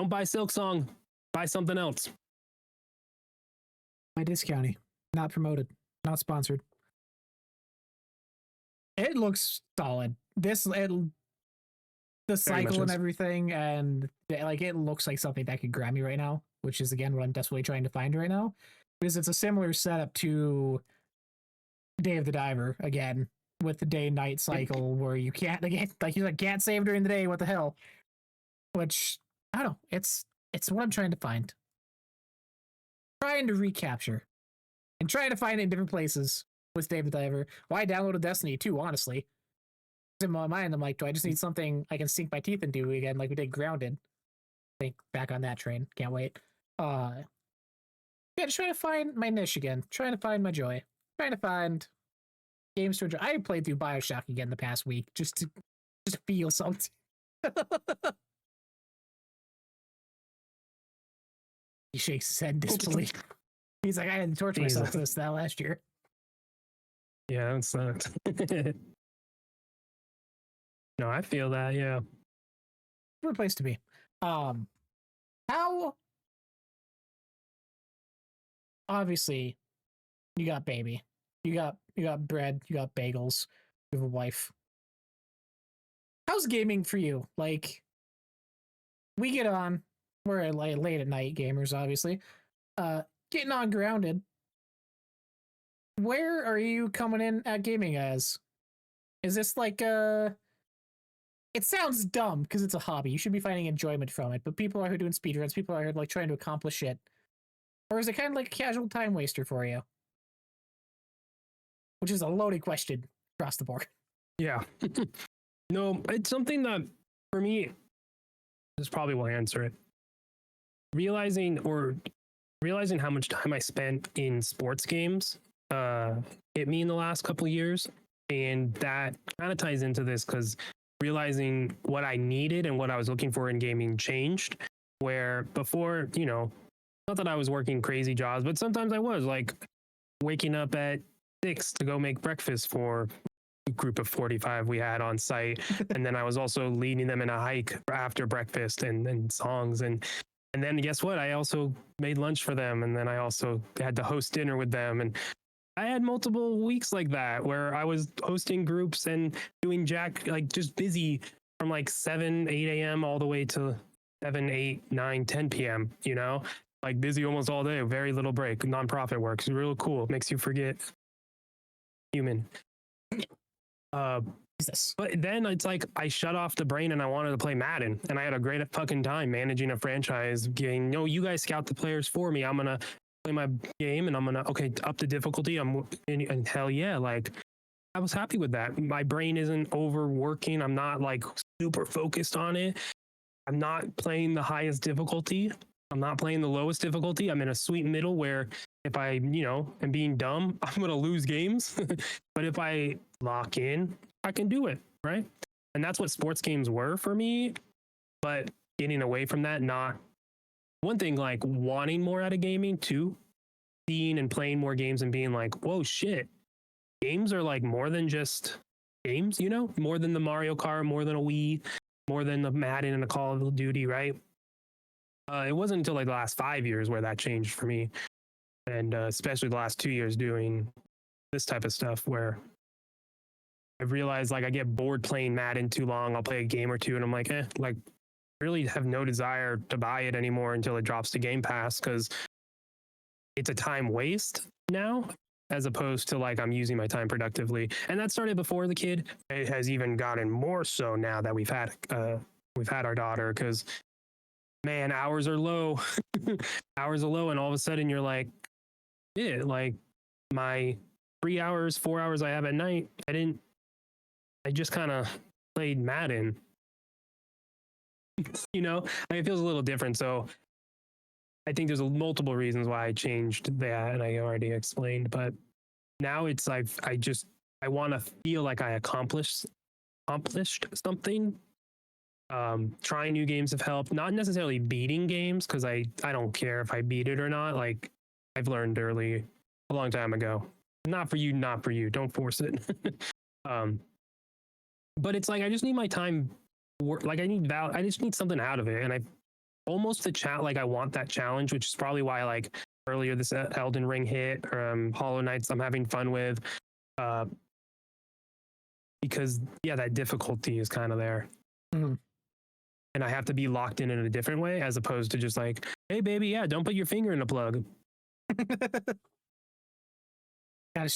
Don't buy Silk Song. Buy something else. My discounty. Not promoted. Not sponsored. It looks solid. The cycle and everything, and like it looks like something that could grab me right now, which is again what I'm desperately trying to find right now, because it's a similar setup to Day of the Diver again, with the day-night cycle where you can't can't save during the day. What the hell? Which I don't know. It's what I'm trying to find, trying to recapture, and trying to find it in different places with Day of the Diver. Why downloaded Destiny 2, honestly. In my mind, I'm like, do I just need something I can sink my teeth into again, like we did Grounded? Think back on that train. Can't wait. Yeah, just trying to find my niche again. Trying to find my joy. Trying to find games to enjoy. I played through Bioshock again the past week just to feel something. He shakes his head in disbelief. He's like, I had to torture myself with that last year. Yeah, that sucked. No, I feel that, yeah. Good place to be. How obviously you got baby. You got bread, you got bagels, you have a wife. How's gaming for you? Like, we get on, we're like late at night gamers, obviously. Getting on Grounded. Where are you coming in at gaming as? Is this like it sounds dumb because it's a hobby. You should be finding enjoyment from it. But people are here doing speedruns. People are here like trying to accomplish it. Or is it kind of like a casual time waster for you? Which is a loaded question across the board. Yeah. No, it's something that for me, this probably will answer it. Realizing how much time I spent in sports games hit me in the last couple of years. And that kind of ties into this because realizing what I needed and what I was looking for in gaming changed. Where before, not that I was working crazy jobs, but sometimes I was like waking up at 6 to go make breakfast for a group of 45 we had on site. And then I was also leading them in a hike after breakfast and songs. And then guess what? I also made lunch for them. And then I also had to host dinner with them. And I had multiple weeks like that where I was hosting groups and doing just busy from like 7, 8 a.m. all the way to 7, 8, 9, 10 p.m., like busy almost all day, very little break. Nonprofit work. It's real cool. It makes you forget human. But then it's like I shut off the brain and I wanted to play Madden, and I had a great fucking time managing a franchise. You guys scout the players for me. I'm gonna play my game and I'm gonna up the difficulty. And hell yeah, like I was happy with that. My brain isn't overworking. I'm not like super focused on it. I'm not playing the highest difficulty. I'm not playing the lowest difficulty. I'm in a sweet middle where if I, am being dumb, I'm going to lose games. But if I lock in, I can do it, right? And that's what sports games were for me. But getting away from that, not one thing, like wanting more out of gaming, two, seeing and playing more games and being like, whoa, shit. Games are like more than just games, more than the Mario Kart, more than a Wii, more than the Madden and the Call of Duty, right? It wasn't until like the last 5 years where that changed for me. And especially the last 2 years doing this type of stuff where I've realized like I get bored playing Madden too long. I'll play a game or two and I'm like, really have no desire to buy it anymore until it drops to Game Pass because it's a time waste now as opposed to like I'm using my time productively. And that started before the kid. It has even gotten more so now that we've had our daughter because man, hours are low. Hours are low, and all of a sudden you're like, yeah, like my 3 hours, 4 hours I have at night, I just kind of played Madden. It feels a little different. So I think there's multiple reasons why I changed that, and I already explained, but now it's like I want to feel like I accomplished something. Trying new games have helped, not necessarily beating games because I don't care if I beat it or not. Like I've learned a long time ago, not for you, don't force it. But it's like I just need my time. Like I just need something out of it, and almost the chat. Like I want that challenge, which is probably why like earlier this Elden Ring hit, Hollow Knights I'm having fun with, because yeah, that difficulty is kind of there. Mhm. And I have to be locked in a different way as opposed to just like, hey baby, yeah, don't put your finger in the plug. Gotta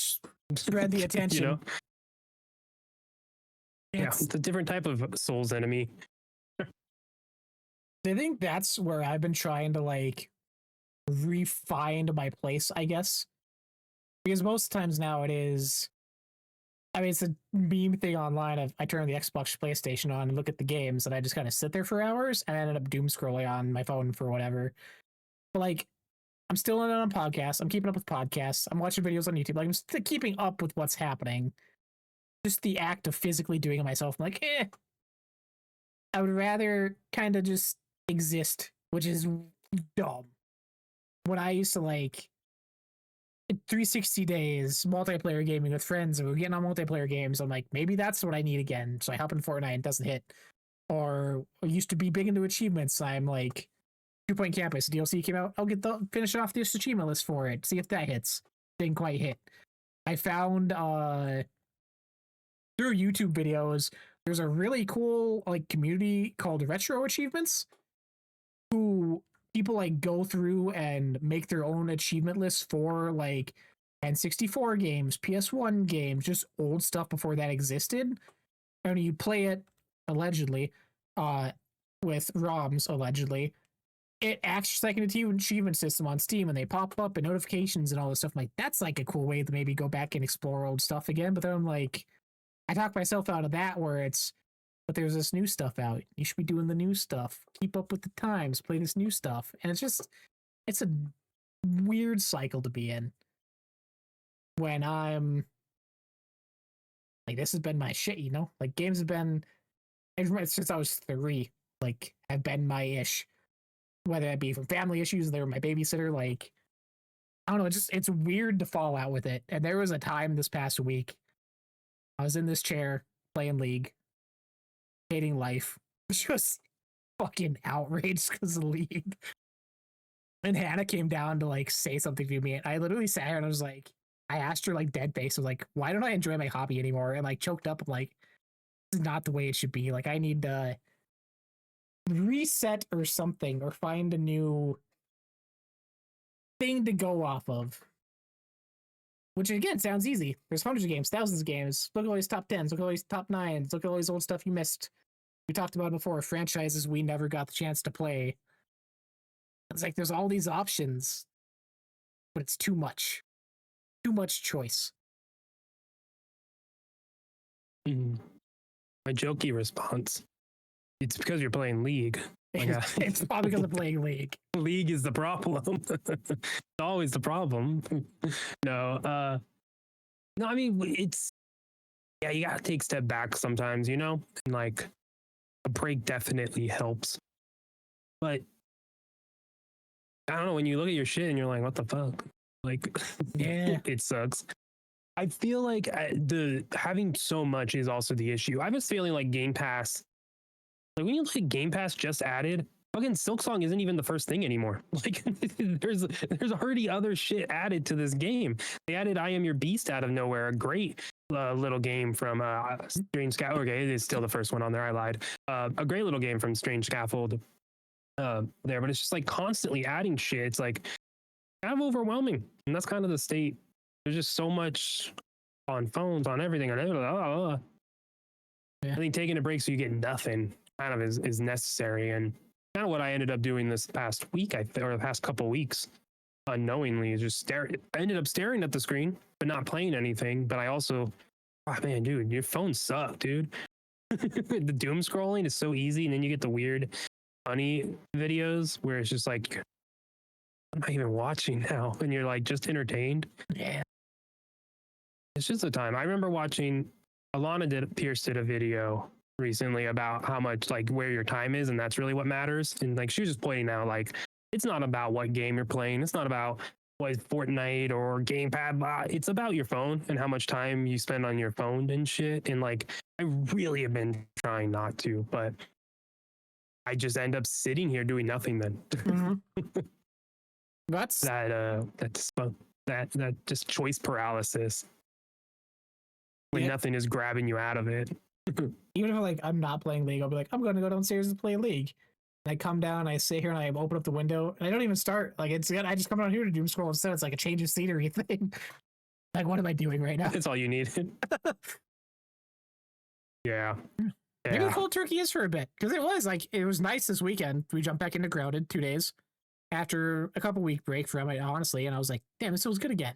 spread the attention. You know? Yeah, it's a different type of Souls enemy. I think that's where I've been trying to like refine my place, I guess. Because most times now it is, I mean, it's a meme thing online of I turn the Xbox PlayStation on and look at the games and I just kind of sit there for hours and I ended up doom scrolling on my phone for whatever. But like, I'm still in on podcasts. I'm keeping up with podcasts. I'm watching videos on YouTube. Like, I'm still keeping up with what's happening. Just the act of physically doing it myself. I'm like, I would rather kind of just exist, which is dumb. When I used to like 360 days multiplayer gaming with friends and we were getting on multiplayer games, I'm like, maybe that's what I need again. So I hop in Fortnite and it doesn't hit. Or I used to be big into achievements. I'm like, 2 Point Campus DLC came out. I'll finish off this achievement list for it. See if that hits. Didn't quite hit. I found through YouTube videos, there's a really cool like community called Retro Achievements, who people like go through and make their own achievement lists for like N64 games, PS1 games, just old stuff before that existed. And you play it allegedly, with ROMs allegedly. It acts just like an achievement system on Steam, and they pop up and notifications and all this stuff. I'm like, that's like a cool way to maybe go back and explore old stuff again. But then I'm like, I talk myself out of that where it's, but there's this new stuff out. You should be doing the new stuff. Keep up with the times. Play this new stuff. And it's a weird cycle to be in. When I'm like, this has been my shit, you know? Like, games have been, since I was 3, like, have been my ish. Whether that be from family issues, they were my babysitter. Like, I don't know, it's weird to fall out with it. And there was a time this past week, I was in this chair playing League, hating life, just fucking outraged because of League. And Hannah came down to like say something to me, and I literally sat here and I was like, I asked her like dead face, I was like, why don't I enjoy my hobby anymore? And like choked up, I'm like, this is not the way it should be. Like, I need to reset or something, or find a new thing to go off of. Which again sounds easy. There's hundreds of games, thousands of games. Look at all these top 10s, look at all these top 9s, look at all these old stuff you missed. We talked about before, franchises we never got the chance to play. It's like there's all these options, but it's too much. Too much choice. My jokey response. It's because you're playing League. It's probably because I'm playing League. League is the problem. It's always the problem. No, I mean, it's, yeah, you gotta take a step back sometimes, you know? And like, a break definitely helps. But I don't know, when you look at your shit and you're like, what the fuck? Like, Yeah. it sucks. I feel like having so much is also the issue. I have a feeling like Game Pass, like when you look at Game Pass just added, fucking Silksong isn't even the first thing anymore. Like there's already other shit added to this game. They added I Am Your Beast out of nowhere, a great little game from Strange Scaffold. Okay, it is still the first one on there. I lied. A great little game from Strange Scaffold there, but it's just like constantly adding shit. It's like kind of overwhelming, and that's kind of the state. There's just so much on phones, on everything. I think taking a break so you get nothing kind of is necessary, and kind of what I ended up doing this past week, or the past couple weeks, unknowingly, is just I ended up staring at the screen, but not playing anything. But I also, oh man, dude, your phone sucked, dude. The doom scrolling is so easy, and then you get the weird, funny videos where it's just like, I'm not even watching now, and you're like just entertained. Yeah. It's just a time. I remember watching, Pierce did a video recently about how much, like, where your time is, and that's really what matters. And like, she was just pointing out, like, it's not about what game you're playing. It's not about what Fortnite or Gamepad. It's about your phone and how much time you spend on your phone and shit. And like, I really have been trying not to, but I just end up sitting here doing nothing then. Mhm. That's that just choice paralysis when Yeah. nothing is grabbing you out of it. even if like I'm not playing League, I'll be like, I'm going to go downstairs and play League. And I come down, I sit here, and I open up the window, and I don't even start. Like it's good. I just come down here to doom scroll instead. It's like a change of scenery thing. Like, what am I doing right now? That's all you need. Yeah. Maybe the Yeah. cold turkey is for a bit because it was nice this weekend. We jumped back into Grounded 2 days after a couple week break from it, honestly, and I was like, damn, this feels good again.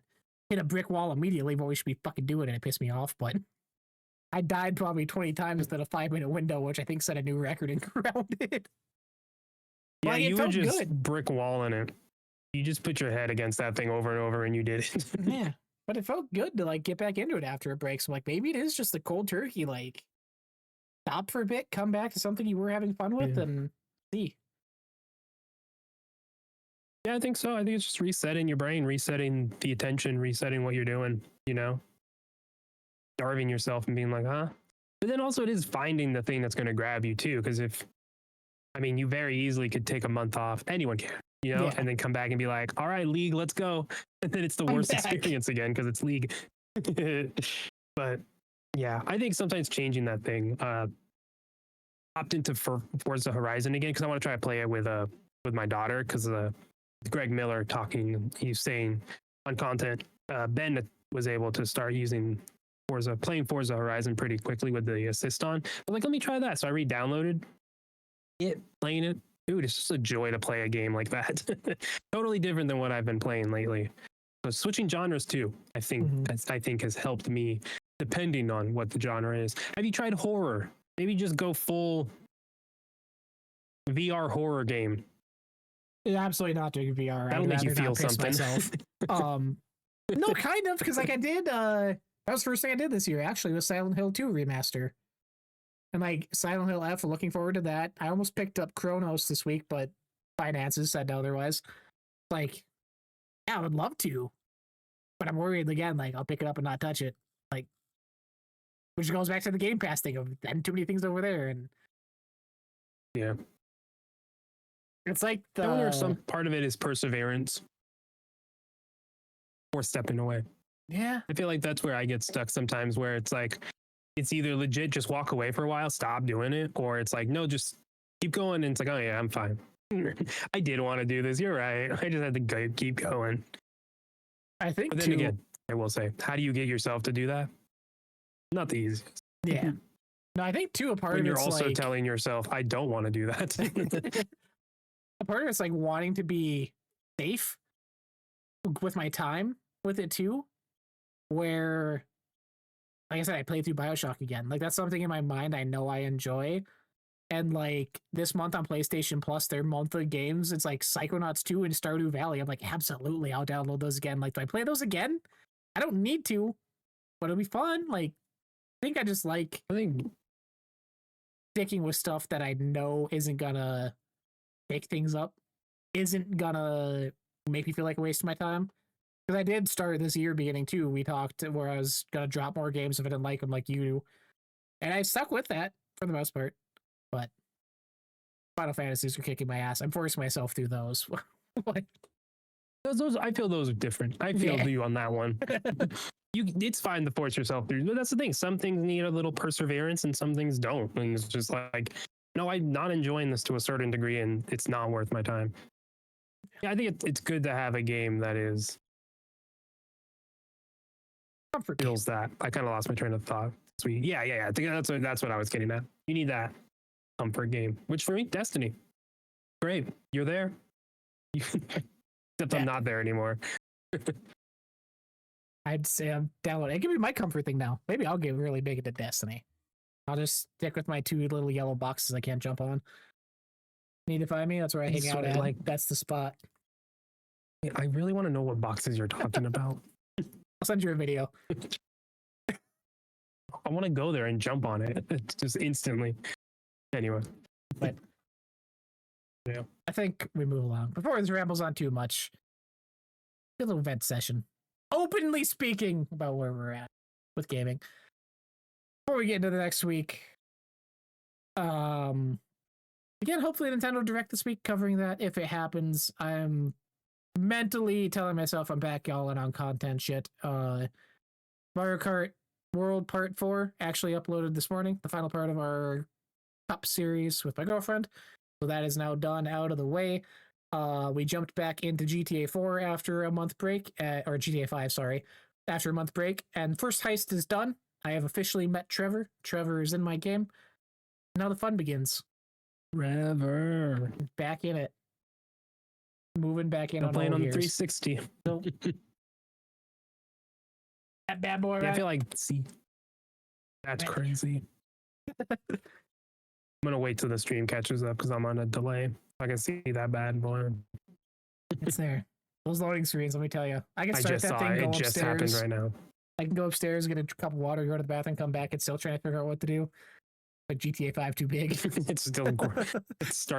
Hit a brick wall immediately. What we should be fucking doing, and it pissed me off. But I died probably 20 times within a 5-minute window, which I think set a new record in Grounded. Yeah, Like, it you were felt just good. brick walling it. You just put your head against that thing over and over and you did it. Yeah, but it felt good to like get back into it after a break. So like maybe it is just the cold turkey. Like stop for a bit, come back to something you were having fun with, Yeah. and see. Yeah, I think so. I think it's just resetting your brain, resetting the attention, resetting what you're doing, starving yourself and being like, huh? But then also it is finding the thing that's going to grab you too. Because you very easily could take a month off. Anyone can, Yeah. and then come back and be like, all right, League, let's go. And then it's the I'm worst back. experience again because it's League. But yeah, I think sometimes changing that thing, opt into Forza Horizon again because I want to try to play it with my daughter because Greg Miller talking, he's saying on content, Ben was able to start playing Forza Horizon pretty quickly with the assist on. But like, let me try that. So I re-downloaded it, playing it. Dude, it's just a joy to play a game like that. Totally different than what I've been playing lately. So switching genres too, I think has helped me depending on what the genre is. Have you tried horror? Maybe just go full VR horror game. Yeah, absolutely not doing VR. That'll I'd make you rather feel not piss something. myself. No, kind of, because like I did. That was the first thing I did this year. Actually, was Silent Hill 2 remaster, and like Silent Hill F. Looking forward to that. I almost picked up Chronos this week, but finances said otherwise. Like, yeah, I would love to, but I'm worried again. Like, I'll pick it up and not touch it. Like, which goes back to the Game Pass thing of having too many things over there, and Yeah. it's like I wonder if some part of it is perseverance or stepping away. yeah. I feel like that's where I get stuck sometimes, where it's like, it's either legit just walk away for a while, stop doing it, or it's like, no, just keep going. And it's like, oh yeah, I'm fine. I did want to do this. You're right. I just had to keep going. I think But then too, again, I will say, how do you get yourself to do that? Not the easiest. yeah. No, I think too, a part When of you're it's also like, telling yourself, I don't want to do that. a part of it's like wanting to be safe with my time with it too, where like I said, I played through Bioshock again. Like that's something in my mind I know I enjoy. And like this month on PlayStation Plus, their monthly games, it's like Psychonauts 2 and Stardew Valley. I'm like, absolutely, I'll download those again. Like, do I play those again? I don't need to, but it'll be fun. Like, I think I just like I think sticking with stuff that I know isn't gonna pick things up, isn't gonna make me feel like a waste of my time. Because I did start this year beginning too. We talked where I was gonna drop more games if I didn't like them, like you do, and I stuck with that for the most part. But Final Fantasies are kicking my ass. I'm forcing myself through those. What? those I feel those are different. I feel Yeah. you on that one. It's fine to force yourself through, but that's the thing. Some things need a little perseverance and some things don't. And it's just like, no, I'm not enjoying this to a certain degree and it's not worth my time. Yeah, I think it's good to have a game that is Comfort game. feels that. I kind of lost my train of thought. Sweet. Yeah. I think that's what I was getting at. You need that comfort game, which for me, Destiny. Great. You're there. Except I'm not there anymore. I'd say I'm downloading. It could be my comfort thing now. Maybe I'll get really big into Destiny. I'll just stick with my 2 little yellow boxes I can't jump on. Need to find me? That's where I hang out at. Like, that's the spot. I really want to know what boxes you're talking about. I'll send you a video. I want to go there and jump on it. It's just instantly. Anyway. But yeah. I think we move along. Before this rambles on too much, a little vent session. Openly speaking about where we're at with gaming. Before we get into the next week, again, hopefully Nintendo Direct this week covering that. If it happens, I'm mentally telling myself I'm back all in on content shit. Mario Kart World Part 4 actually uploaded this morning, the final part of our Cup series with my girlfriend. So that is now done, out of the way. We jumped back into GTA 4 after a month break, or GTA 5, sorry, after a month break. And first heist is done. I have officially met Trevor. Trevor is in my game. Now the fun begins. Trevor. Back in it. Moving back in I'm on playing all on gears. 360. So, that bad boy, Yeah, I right? feel like, see, that's Right. crazy. I'm gonna wait till the stream catches up because I'm on a delay. I can see that bad boy. It's there. Those loading screens, let me tell you. I can I start just that saw thing, it. go It just happened upstairs. right now. I can go upstairs, get a cup of water, go to the bathroom, come back, and still trying to figure out what to do. Like GTA 5 too big. It's still it's starting